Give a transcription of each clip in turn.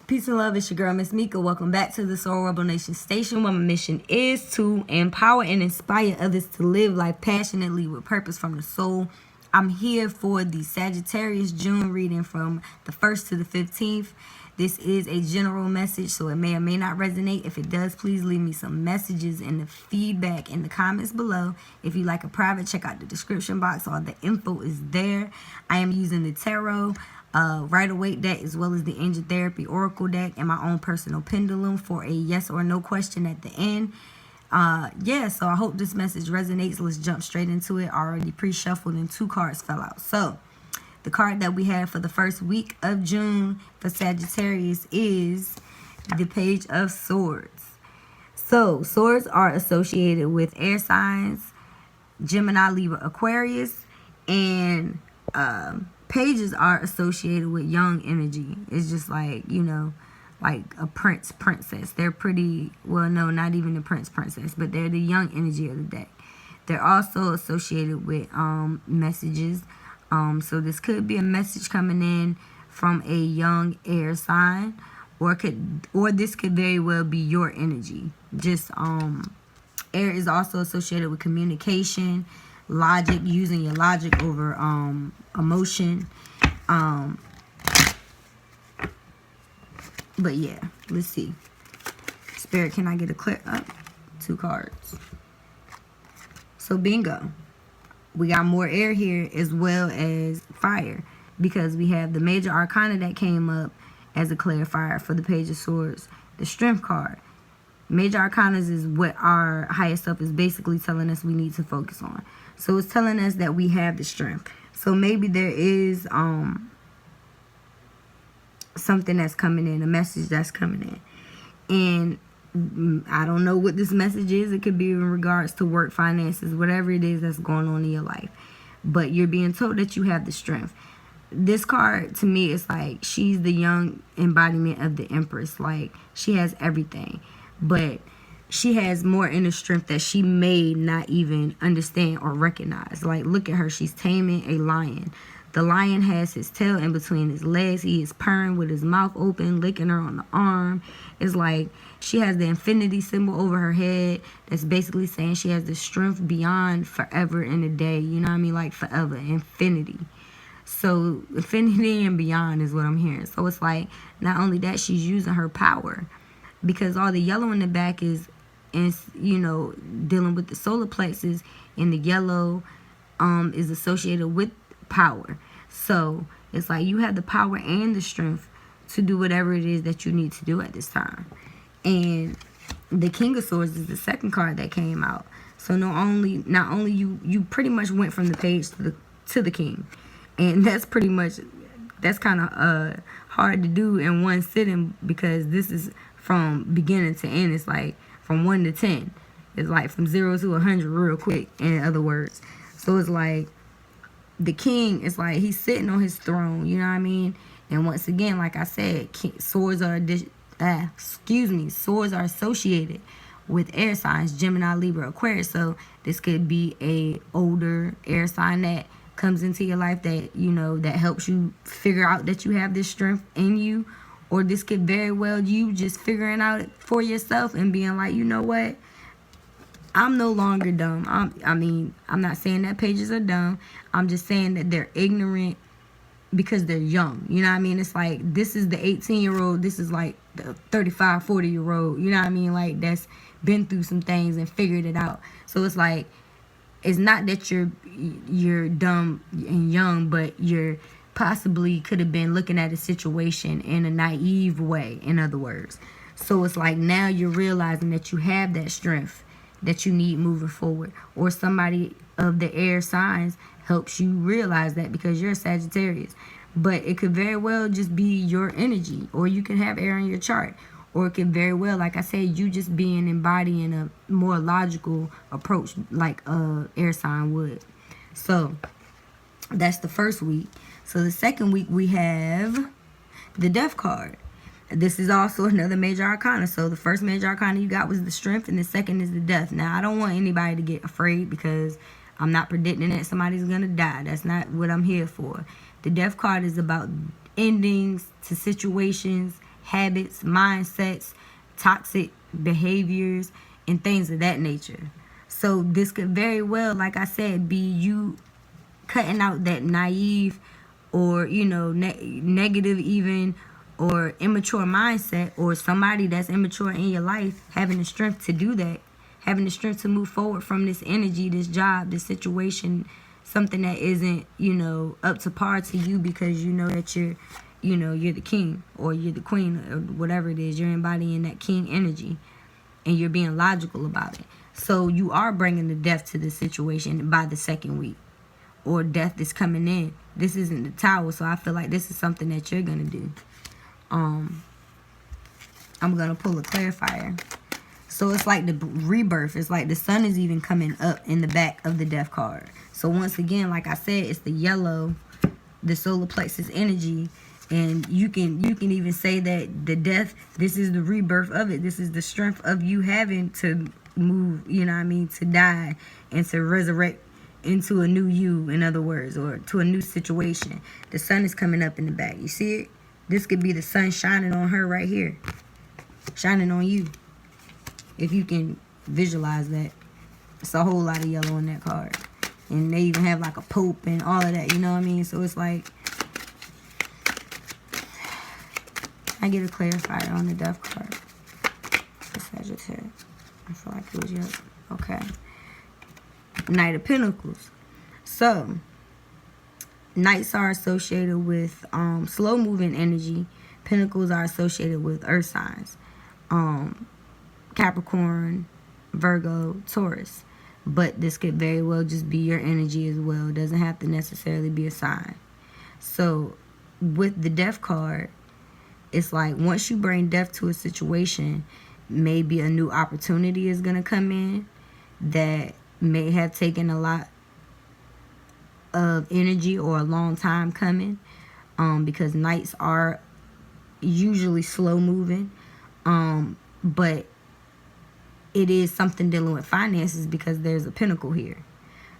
Peace and love, it's your girl, Miss Mika. Welcome back to the Soul Rebel Nation station, where my mission is to empower and inspire others to live life passionately with purpose from the soul. I'm here for the Sagittarius June reading from the 1st to the 15th. This is a general message, so it may or may not resonate. If it does, please leave me some messages and the feedback in the comments below. If you like a private, check out the description box. All the info is there. I am using the tarot Rider-Waite deck, as well as the Angel Therapy Oracle deck, and my own personal pendulum for a yes or no question at the end. So I hope this message resonates. Let's jump straight into it. I already pre-shuffled and 2 cards fell out. So the card that we have for the first week of June for Sagittarius is the Page of Swords. So swords are associated with air signs, Gemini, Libra, Aquarius, and pages are associated with young energy. It's just like, you know, like a prince, princess. They're pretty, well, no, not even the prince, princess, but they're the young energy of the deck. They're also associated with messages. So this could be a message coming in from a young air sign, or this could very well be your energy. Just air is also associated with communication, logic, using your logic over emotion. But yeah, let's see. Spirit, can I get a clear up? 2 cards. So bingo. We got more air here as well as fire, because we have the major arcana that came up as a clarifier for the Page of Swords, the Strength card. Major arcanas is what our highest self is basically telling us we need to focus on. So it's telling us that we have the strength. So maybe there is something that's coming in, a message that's coming in. And I don't know what this message is. It could be in regards to work, finances, whatever it is that's going on in your life. But you're being told that you have the strength. This card, to me, is like she's the young embodiment of the Empress. Like, she has everything. But she has more inner strength that she may not even understand or recognize. Like, look at her. She's taming a lion. The lion has his tail in between his legs. He is purring with his mouth open, licking her on the arm. It's like she has the infinity symbol over her head. That's basically saying she has the strength beyond forever and a day. You know what I mean? Like forever, infinity. So infinity and beyond is what I'm hearing. So it's like, not only that, she's using her power, because all the yellow in the back is, you know, dealing with the solar plexus, and the yellow is associated with power. So it's like you have the power and the strength to do whatever it is that you need to do at this time. And the King of Swords is the second card that came out. So not only you pretty much went from the page to the king, and that's kind of hard to do in one sitting, because this is from beginning to end. It's like from 1 to 10. It's like from 0 to 100 real quick, in other words. So it's like the king is like he's sitting on his throne, you know what I mean? And once again, like I said, swords are associated with air signs, Gemini, Libra, Aquarius. So this could be a older air sign that comes into your life that, you know, that helps you figure out that you have this strength in you. Or this could very well you just figuring out for yourself and being like, you know what? I'm no longer dumb. I'm not saying that pages are dumb. I'm just saying that they're ignorant because they're young. You know what I mean? It's like, this is the 18-year-old. This is like the 35, 40-year-old. You know what I mean? Like, that's been through some things and figured it out. So it's like, it's not that you're dumb and young, but you're possibly could have been looking at a situation in a naive way, in other words. So it's like now you're realizing that you have that strength that you need moving forward, or somebody of the air signs helps you realize that, because you're a Sagittarius. But it could very well just be your energy, or you can have air in your chart, or it could very well, like I said, you just being embodying a more logical approach like a air sign would. So that's the first week. So the second week we have the Death card. This is also another major arcana. So the first major arcana you got was the Strength, and the second is the Death. Now, I don't want anybody to get afraid, because I'm not predicting that somebody's going to die. That's not what I'm here for. The Death card is about endings to situations, habits, mindsets, toxic behaviors, and things of that nature. So this could very well, like I said, be you cutting out that naive or, you know, negative even, or immature mindset, or somebody that's immature in your life having the strength to do that, having the strength to move forward from this energy, this job, this situation, something that isn't, you know, up to par to you, because you know that you're, you know, you're the king or you're the queen or whatever it is. You're embodying that king energy and you're being logical about it. So you are bringing the death to this situation by the second week, or death is coming in. This isn't the Tower, so I feel like this is something that you're going to do. I'm going to pull a clarifier. So it's like the rebirth. It's like the sun is even coming up in the back of the death card. So once again, like I said, it's the yellow, the solar plexus energy. And you can even say that the death, this is the rebirth of it. This is the strength of you having to move, you know what I mean, to die and to resurrect into a new you, in other words, or to a new situation. The sun is coming up in the back. You see it? This could be the sun shining on her right here, shining on you, if you can visualize that. It's a whole lot of yellow in that card. And they even have like a pope and all of that, you know what I mean? So it's like, I get a clarifier on the death card for Sagittarius. I feel like it was yellow. Okay. Knight of Pentacles. So, Knights are associated with slow moving energy. Pentacles are associated with earth signs. Capricorn, Virgo, Taurus. But this could very well just be your energy as well. It doesn't have to necessarily be a sign. So, with the death card, it's like once you bring death to a situation, maybe a new opportunity is going to come in that may have taken a lot of energy or a long time coming, because Knights are usually slow moving, but it is something dealing with finances because there's a pentacle here.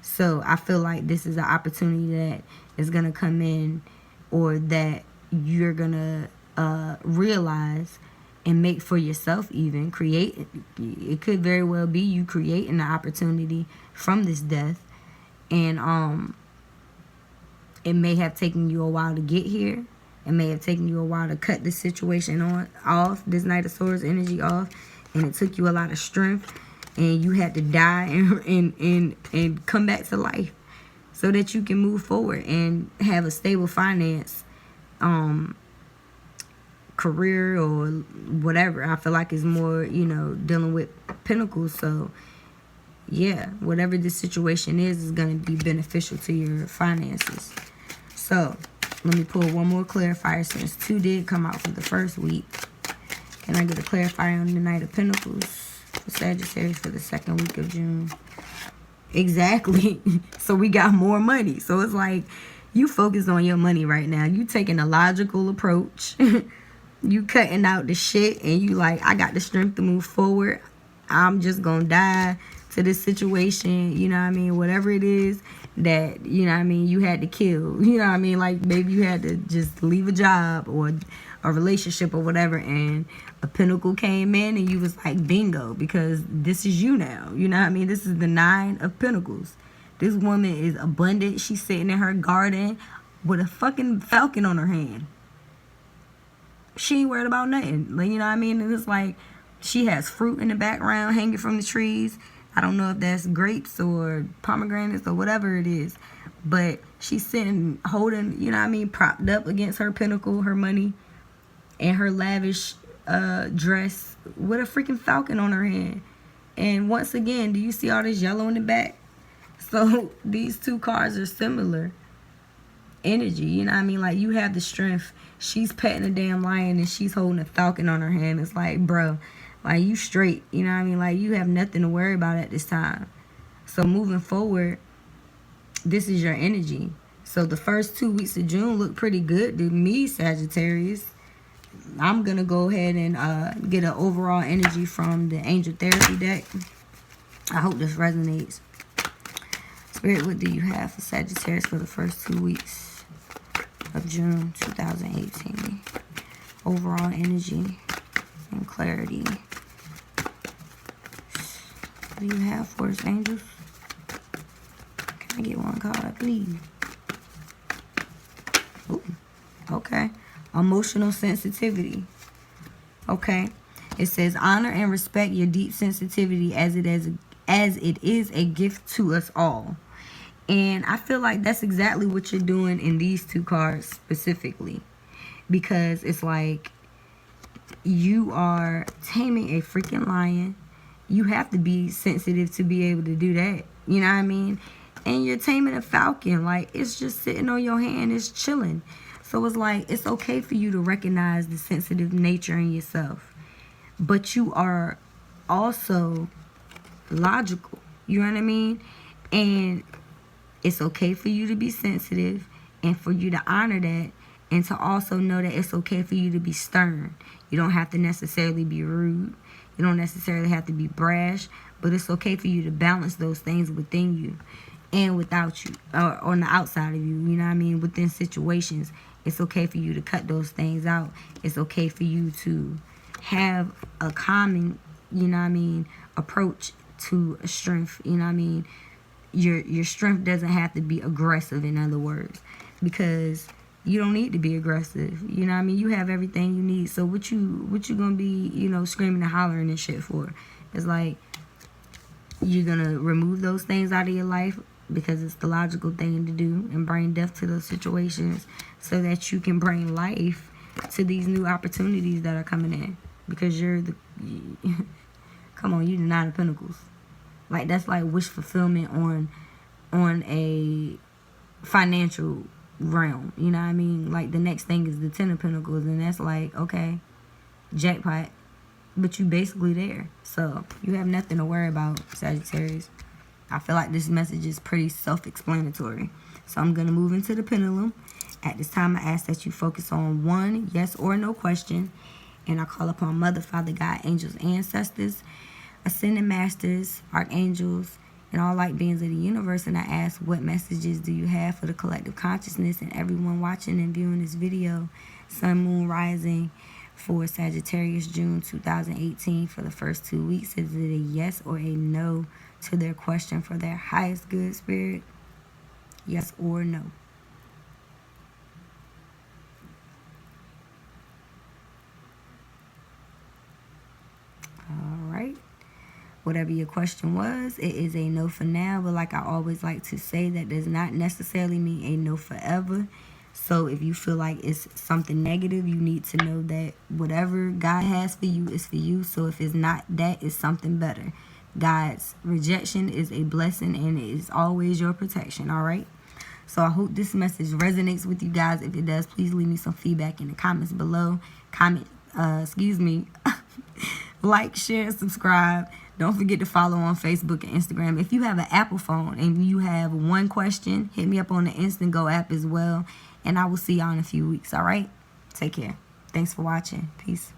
So I feel like this is an opportunity that is going to come in, or that you're going to realize and make for yourself, even create. It could very well be you creating the opportunity from this death, and it may have taken you a while to get here. It may have taken you a while to cut this situation off, this Knight of Swords energy off, and it took you a lot of strength, and you had to die and come back to life so that you can move forward and have a stable finance career or whatever. I feel like it's more, you know, dealing with pentacles. So yeah, whatever this situation is going to be beneficial to your finances. So let me pull one more clarifier, since 2 did come out for the first week. Can I get a clarifier on the Knight of Pentacles for Sagittarius for the second week of June? Exactly. So we got more money. So it's like you focus on your money right now. You taking a logical approach. You cutting out the shit, and you like, I got the strength to move forward. I'm just gonna die to this situation, you know what I mean? Whatever it is that, you know what I mean, you had to kill. You know what I mean? Like maybe you had to just leave a job or a relationship or whatever, and a pentacle came in and you was like, bingo, because this is you now. You know what I mean? This is the 9 of Pentacles. This woman is abundant. She's sitting in her garden with a fucking falcon on her hand. She ain't worried about nothing. Like, you know what I mean? And it's like she has fruit in the background hanging from the trees. I don't know if that's grapes or pomegranates or whatever it is. But she's sitting, holding, you know what I mean, propped up against her pentacle, her money, and her lavish dress with a freaking falcon on her hand. And once again, do you see all this yellow in the back? So these two cards are similar energy, you know what I mean? Like you have the strength. She's petting a damn lion and she's holding a falcon on her hand. It's like, bro, like you straight, you know what I mean? Like you have nothing to worry about at this time. So moving forward, this is your energy. So the first 2 weeks of June look pretty good to me, Sagittarius. I'm going to go ahead and get an overall energy from the Angel Therapy deck. I hope this resonates. Spirit, what do you have for Sagittarius for the first 2 weeks of June 2018? overall energy and clarity. What do you have for us, angels? Can I get one card, please? Ooh, okay. Emotional sensitivity. Okay. It says, honor and respect your deep sensitivity as it is a gift to us all. And I feel like that's exactly what you're doing in these two cards specifically. Because it's like you are taming a freaking lion. You have to be sensitive to be able to do that. You know what I mean? And you're taming a falcon. Like, it's just sitting on your hand. It's chilling. So it's like, it's okay for you to recognize the sensitive nature in yourself. But you are also logical. You know what I mean? And it's okay for you to be sensitive and for you to honor that. And to also know that it's okay for you to be stern. You don't have to necessarily be rude. You don't necessarily have to be brash. But it's okay for you to balance those things within you and without you. Or on the outside of you. You know what I mean? Within situations. It's okay for you to cut those things out. It's okay for you to have a calming, you know what I mean, approach to a strength. You know what I mean? Your strength doesn't have to be aggressive, in other words. Because you don't need to be aggressive. You know what I mean? You have everything you need. So what you gonna be, you know, screaming and hollering and shit for? It's like you're gonna remove those things out of your life because it's the logical thing to do and bring death to those situations so that you can bring life to these new opportunities that are coming in. Because you're the come on, you the Nine of Pentacles. Like, that's like wish fulfillment on a financial realm. You know what I mean? Like, the next thing is the Ten of Pentacles, and that's like, okay, jackpot. But you basically there. So you have nothing to worry about, Sagittarius. I feel like this message is pretty self-explanatory. So I'm going to move into the pendulum. At this time, I ask that you focus on one yes or no question. And I call upon Mother, Father, God, angels, ancestors, ascended masters, archangels, and all light beings of the universe. And I ask, what messages do you have for the collective consciousness and everyone watching and viewing this video? Sun, Moon, Rising for Sagittarius June 2018 for the first 2 weeks. Is it a yes or a no to their question for their highest good, Spirit? Yes or no? Alright. Whatever your question was, it is a no for now. But like I always like to say, that does not necessarily mean a no forever. So if you feel like it's something negative, you need to know that whatever God has for you is for you. So if it's not that, it's something better. God's rejection is a blessing, and it is always your protection. All right. So I hope this message resonates with you guys. If it does, please leave me some feedback in the comments below. Like, share, subscribe. Don't forget to follow on Facebook and Instagram. If you have an Apple phone and you have one question, hit me up on the Instant Go app as well. And I will see y'all in a few weeks. All right. Take care. Thanks for watching. Peace.